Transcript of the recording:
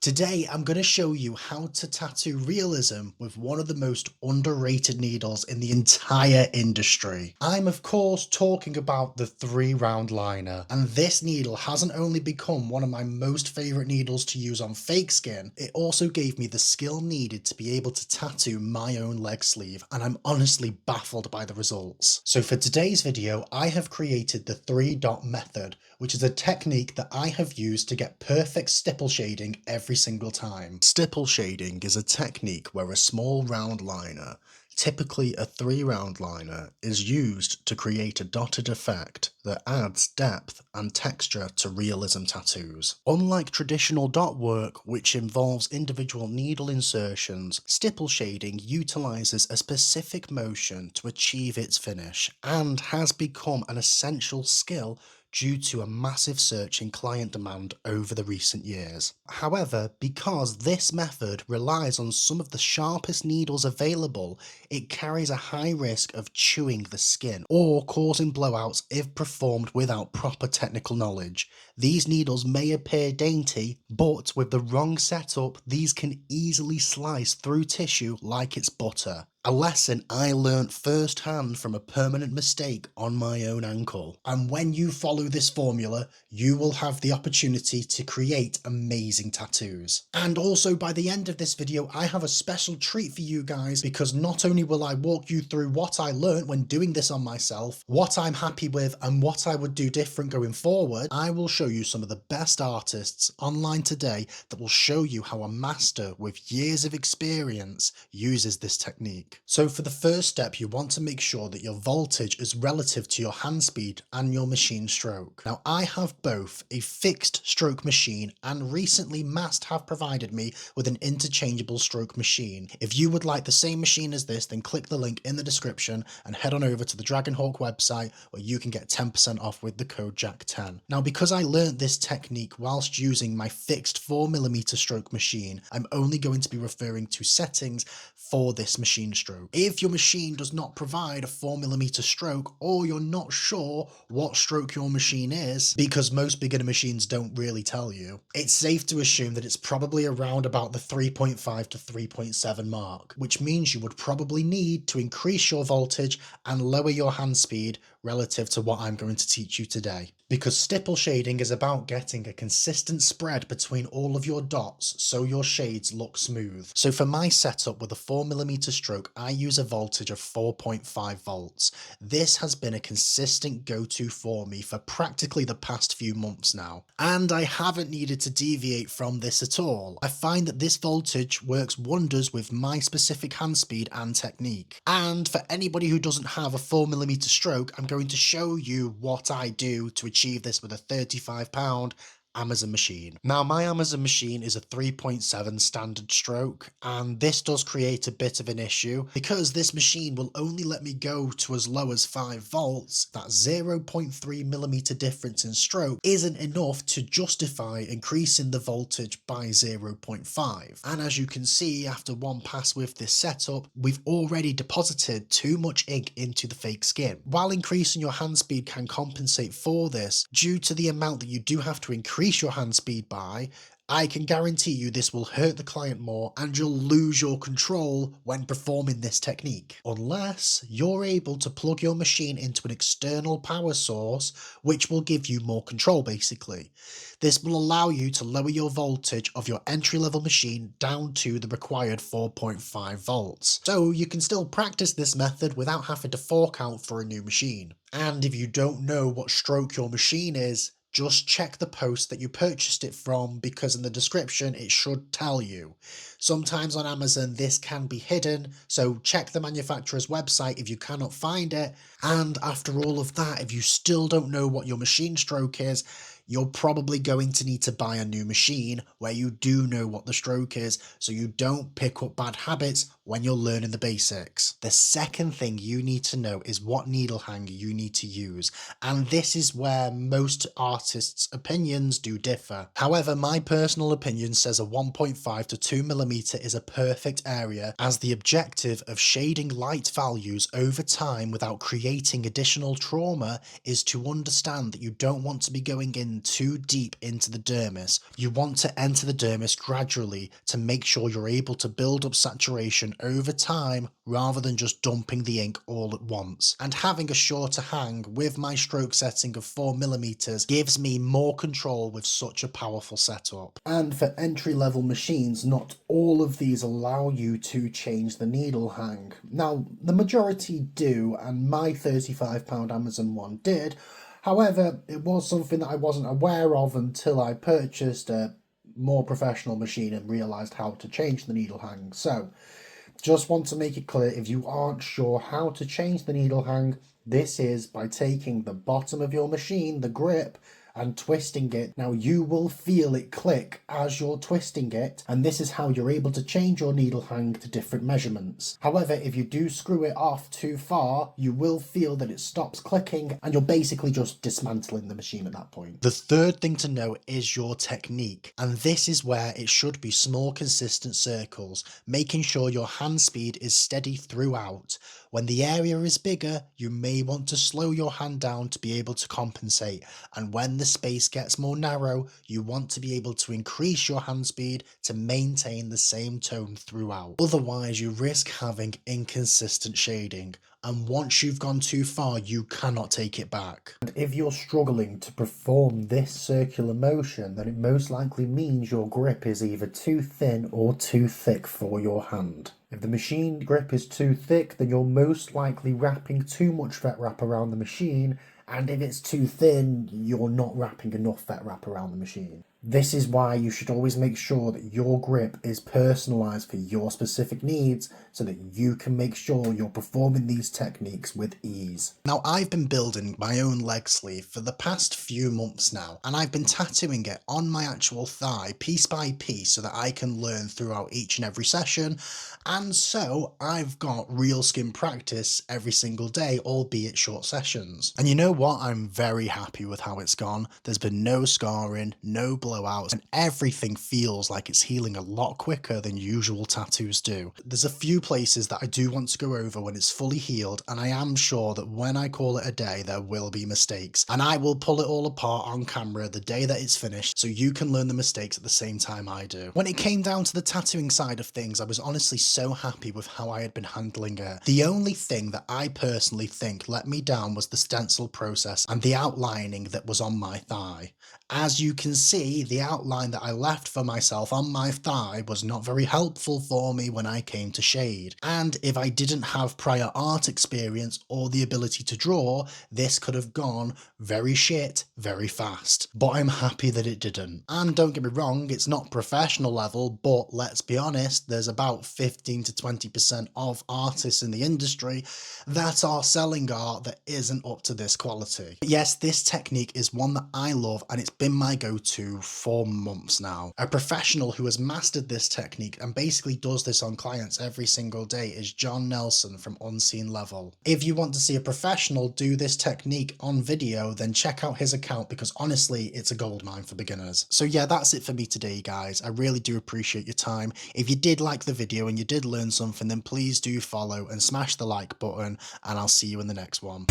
Today I'm going to show you how to tattoo realism with one of the most underrated needles in the entire industry. I'm of course talking about the 3 round liner, and this needle hasn't only become one of my most favourite needles to use on fake skin, it also gave me the skill needed to be able to tattoo my own leg sleeve, and I'm honestly baffled by the results. So for today's video I have created the 3 dot method, which is a technique that I have used to get perfect stipple shading every single time. Stipple shading is a technique where a small round liner, typically a 3 round liner, is used to create a dotted effect that adds depth and texture to realism tattoos. Unlike traditional dot work, which involves individual needle insertions, stipple shading utilizes a specific motion to achieve its finish and has become an essential skill due to a massive surge in client demand over the recent years. However, because this method relies on some of the sharpest needles available, it carries a high risk of chewing the skin or causing blowouts if performed without proper technical knowledge. These needles may appear dainty, but with the wrong setup, these can easily slice through tissue like it's butter. A lesson I learnt firsthand from a permanent mistake on my own ankle. And when you follow this formula, you will have the opportunity to create amazing tattoos. And also by the end of this video, I have a special treat for you guys, because not only will I walk you through what I learnt when doing this on myself, what I'm happy with and what I would do different going forward, I will show you some of the best artists online today that will show you how a master with years of experience uses this technique. So for the first step, you want to make sure that your voltage is relative to your hand speed and your machine stroke. Now I have both a fixed stroke machine, and recently Mast have provided me with an interchangeable stroke machine. If you would like the same machine as this, then click the link in the description and head on over to the Dragonhawk website, where you can get 10% off with the code JACK10. Now because I learnt this technique whilst using my fixed 4mm stroke machine, I'm only going to be referring to settings for this machine stroke. If your machine does not provide a 4mm stroke, or you're not sure what stroke your machine is, because most beginner machines don't really tell you, it's safe to assume that it's probably around about the 3.5 to 3.7 mark, which means you would probably need to increase your voltage and lower your hand speed relative to what I'm going to teach you today. Because stipple shading is about getting a consistent spread between all of your dots so your shades look smooth. So for my setup with a 4mm stroke, I use a voltage of 4.5 volts. This has been a consistent go-to for me for practically the past few months now, and I haven't needed to deviate from this at all. I find that this voltage works wonders with my specific hand speed and technique. And for anybody who doesn't have a 4mm stroke, I'm going to show you what I do to achieve this with a £35 Amazon machine. Now my Amazon machine is a 3.7 standard stroke, and this does create a bit of an issue because this machine will only let me go to as low as 5 volts. That 0.3mm difference in stroke isn't enough to justify increasing the voltage by 0.5. And as you can see, after one pass with this setup, we've already deposited too much ink into the fake skin. While increasing your hand speed can compensate for this, due to the amount that you do have to increase your hand speed by, I can guarantee you this will hurt the client more and you'll lose your control when performing this technique. Unless you're able to plug your machine into an external power source, which will give you more control basically. This will allow you to lower your voltage of your entry-level machine down to the required 4.5 volts. So you can still practice this method without having to fork out for a new machine. And if you don't know what stroke your machine is, just check the post that you purchased it from, because in the description it should tell you. Sometimes on Amazon this can be hidden, so check the manufacturer's website if you cannot find it. And after all of that, if you still don't know what your machine stroke is, you're probably going to need to buy a new machine where you do know what the stroke is, so you don't pick up bad habits when you're learning the basics. The second thing you need to know is what needle hanger you need to use, and this is where most artists' opinions do differ. However, my personal opinion says a 1.5 to 2mm is a perfect area, as the objective of shading light values over time without creating additional trauma is to understand that you don't want to be going in then too deep into the dermis. You want to enter the dermis gradually to make sure you're able to build up saturation over time rather than just dumping the ink all at once. And having a shorter hang with my stroke setting of 4mm gives me more control with such a powerful setup. And for entry-level machines, not all of these allow you to change the needle hang. Now, the majority do, and my £35 Amazon one did. However, it was something that I wasn't aware of until I purchased a more professional machine and realised how to change the needle hang. So, just want to make it clear, if you aren't sure how to change the needle hang, this is by taking the bottom of your machine, the grip, and twisting it. Now you will feel it click as you're twisting it, and this is how you're able to change your needle hang to different measurements. However, if you do screw it off too far, you will feel that it stops clicking and you're basically just dismantling the machine at that point. The third thing to know is your technique, and this is where it should be small consistent circles, making sure your hand speed is steady throughout. When the area is bigger, you may want to slow your hand down to be able to compensate, and when the space gets more narrow, you want to be able to increase your hand speed to maintain the same tone throughout. Otherwise, you risk having inconsistent shading, and once you've gone too far, you cannot take it back. And if you're struggling to perform this circular motion, then it most likely means your grip is either too thin or too thick for your hand. If the machine grip is too thick, then you're most likely wrapping too much vet wrap around the machine, and if it's too thin, you're not wrapping enough vet wrap around the machine. This is why you should always make sure that your grip is personalised for your specific needs so that you can make sure you're performing these techniques with ease. Now, I've been building my own leg sleeve for the past few months now, and I've been tattooing it on my actual thigh piece by piece so that I can learn throughout each and every session, and so I've got real skin practice every single day, albeit short sessions. And you know what? I'm very happy with how it's gone. There's been no scarring, no blowouts, and everything feels like it's healing a lot quicker than usual tattoos do. There's a few places that I do want to go over when it's fully healed, and I am sure that when I call it a day there will be mistakes, and I will pull it all apart on camera the day that it's finished so you can learn the mistakes at the same time I do. When it came down to the tattooing side of things, I was honestly so happy with how I had been handling it. The only thing that I personally think let me down was the stencil process and the outlining that was on my thigh. As you can see, the outline that I left for myself on my thigh was not very helpful for me when I came to shade. And if I didn't have prior art experience or the ability to draw, this could have gone very shit very fast. But I'm happy that it didn't. And don't get me wrong, it's not professional level, but let's be honest, there's about 15 to 20% of artists in the industry that are selling art that isn't up to this quality. But yes, this technique is one that I love, and it's been my go-to for months now. A professional who has mastered this technique and basically does this on clients every single day is John Nelson from Unseen Level. If you want to see a professional do this technique on video, then check out his account, because honestly, it's a goldmine for beginners. So yeah, that's it for me today, guys. I really do appreciate your time. If you did like the video and you did learn something, then please do follow and smash the like button, and I'll see you in the next one.